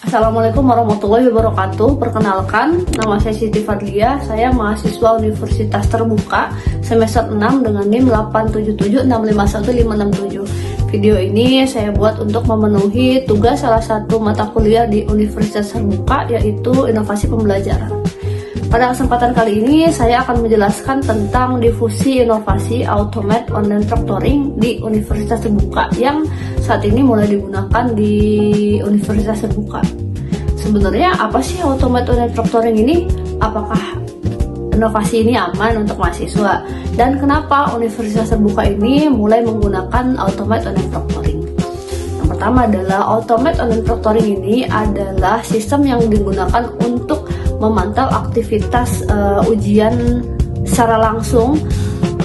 Assalamualaikum warahmatullahi wabarakatuh. Perkenalkan, nama saya Siti Fadlia. Saya mahasiswa Universitas Terbuka semester 6 dengan NIM 877651567. Video ini saya buat untuk memenuhi tugas salah satu mata kuliah di Universitas Terbuka, yaitu inovasi pembelajaran. Pada kesempatan kali ini saya akan menjelaskan tentang difusi inovasi automate online proctoring di Universitas Terbuka yang saat ini mulai digunakan di Universitas Terbuka. Sebenarnya apa sih automate online proctoring ini? Apakah inovasi ini aman untuk mahasiswa? Dan kenapa Universitas Terbuka ini mulai menggunakan automate online proctoring? Yang pertama adalah automate online proctoring ini adalah sistem yang digunakan untuk memantau aktivitas ujian secara langsung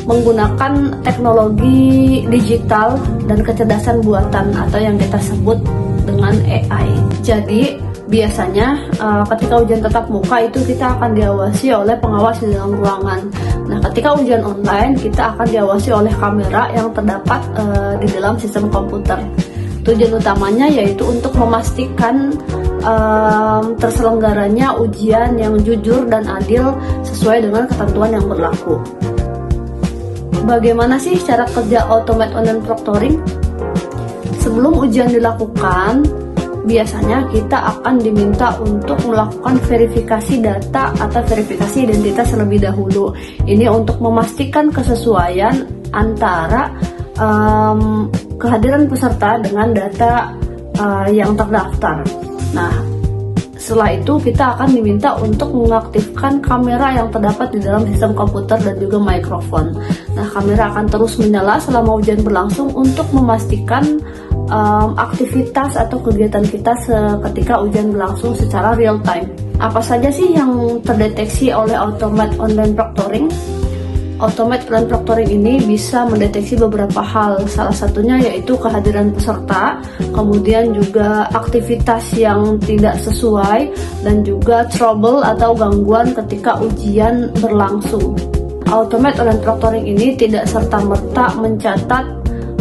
menggunakan teknologi digital dan kecerdasan buatan atau yang kita sebut dengan AI. Jadi biasanya ketika ujian tatap muka itu kita akan diawasi oleh pengawas di dalam ruangan. Nah, ketika ujian online kita akan diawasi oleh kamera yang terdapat di dalam sistem komputer. Tujuan utamanya yaitu untuk memastikan terselenggaranya ujian yang jujur dan adil sesuai dengan ketentuan yang berlaku. Bagaimana sih cara kerja automate online proctoring? Sebelum ujian dilakukan, biasanya kita akan diminta untuk melakukan verifikasi data atau verifikasi identitas terlebih dahulu. Ini untuk memastikan kesesuaian antara kehadiran peserta dengan data yang terdaftar. Nah, setelah itu kita akan diminta untuk mengaktifkan kamera yang terdapat di dalam sistem komputer dan juga mikrofon. Nah, kamera akan terus menyala selama ujian berlangsung untuk memastikan aktivitas atau kegiatan kita ketika ujian berlangsung secara real time. Apa saja sih yang terdeteksi oleh automate online proctoring? Automate online proctoring ini bisa mendeteksi beberapa hal, salah satunya yaitu kehadiran peserta, kemudian juga aktivitas yang tidak sesuai, dan juga trouble atau gangguan ketika ujian berlangsung. Automate online proctoring ini tidak serta-merta mencatat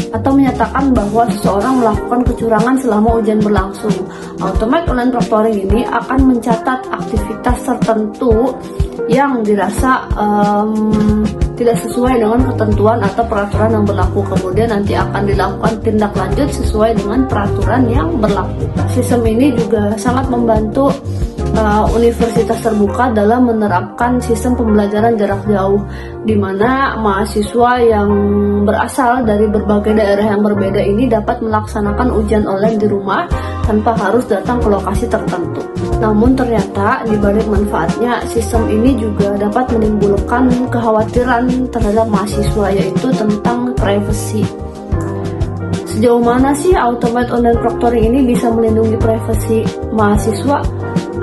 atau menyatakan bahwa seseorang melakukan kecurangan selama ujian berlangsung. Automate online proctoring ini akan mencatat aktivitas tertentu yang dirasa tidak sesuai dengan ketentuan atau peraturan yang berlaku. Kemudian nanti akan dilakukan tindak lanjut sesuai dengan peraturan yang berlaku. Sistem ini juga sangat membantu Universitas Terbuka dalam menerapkan sistem pembelajaran jarak jauh, di mana mahasiswa yang berasal dari berbagai daerah yang berbeda ini dapat melaksanakan ujian online di rumah tanpa harus datang ke lokasi tertentu. Namun ternyata di balik manfaatnya, sistem ini juga dapat menimbulkan kekhawatiran terhadap mahasiswa, yaitu tentang privacy. Sejauh mana sih automate online proctoring ini bisa melindungi privasi mahasiswa?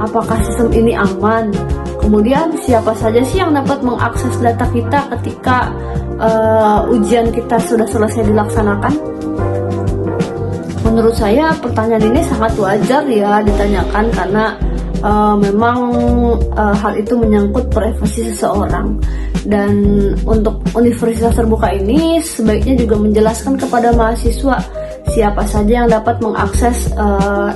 Apakah sistem ini aman? Kemudian siapa saja sih yang dapat mengakses data kita ketika ujian kita sudah selesai dilaksanakan? Menurut saya pertanyaan ini sangat wajar ya ditanyakan, karena memang hal itu menyangkut privasi seseorang. Dan untuk Universitas Terbuka ini sebaiknya juga menjelaskan kepada mahasiswa siapa saja yang dapat mengakses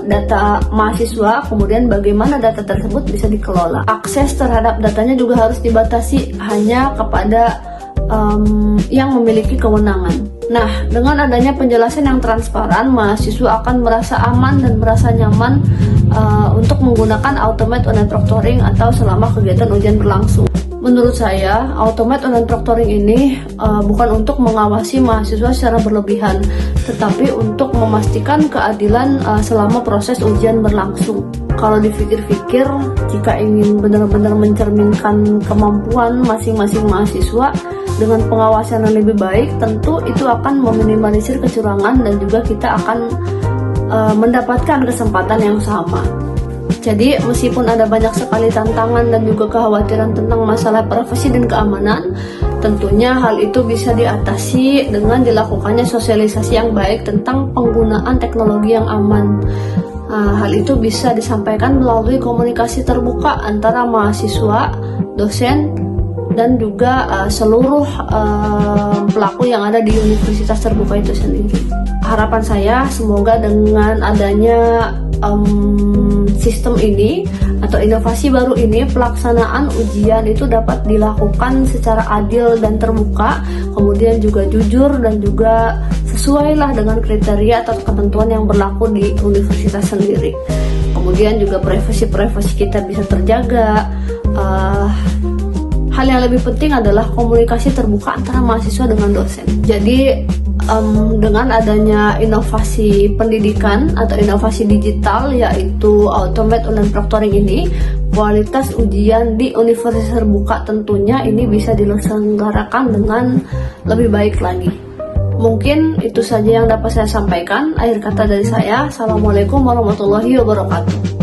data mahasiswa, kemudian bagaimana data tersebut bisa dikelola. Akses terhadap datanya juga harus dibatasi hanya kepada yang memiliki kewenangan. Nah, dengan adanya penjelasan yang transparan, mahasiswa akan merasa aman dan merasa nyaman untuk menggunakan automate online proctoring atau selama kegiatan ujian berlangsung. Menurut saya, automate online proctoring ini bukan untuk mengawasi mahasiswa secara berlebihan, tetapi untuk memastikan keadilan selama proses ujian berlangsung. Kalau dipikir-pikir, jika ingin benar-benar mencerminkan kemampuan masing-masing mahasiswa dengan pengawasan yang lebih baik, tentu itu akan meminimalisir kecurangan dan juga kita akan mendapatkan kesempatan yang sama. Jadi meskipun ada banyak sekali tantangan dan juga kekhawatiran tentang masalah privasi dan keamanan, tentunya hal itu bisa diatasi dengan dilakukannya sosialisasi yang baik tentang penggunaan teknologi yang aman. Hal itu bisa disampaikan melalui komunikasi terbuka antara mahasiswa, dosen, dan juga seluruh pelaku yang ada di Universitas Terbuka itu sendiri. Harapan saya semoga dengan adanya sistem ini atau inovasi baru ini, pelaksanaan ujian itu dapat dilakukan secara adil dan terbuka, kemudian juga jujur dan juga sesuai lah dengan kriteria atau ketentuan yang berlaku di universitas sendiri. Kemudian juga privasi kita bisa terjaga. Hal yang lebih penting adalah komunikasi terbuka antara mahasiswa dengan dosen. Jadi dengan adanya inovasi pendidikan atau inovasi digital yaitu Automate Online Proctoring ini, kualitas ujian di universitas terbuka tentunya ini bisa diselenggarakan dengan lebih baik lagi. Mungkin itu saja yang dapat saya sampaikan. Akhir kata dari saya, Assalamualaikum warahmatullahi wabarakatuh.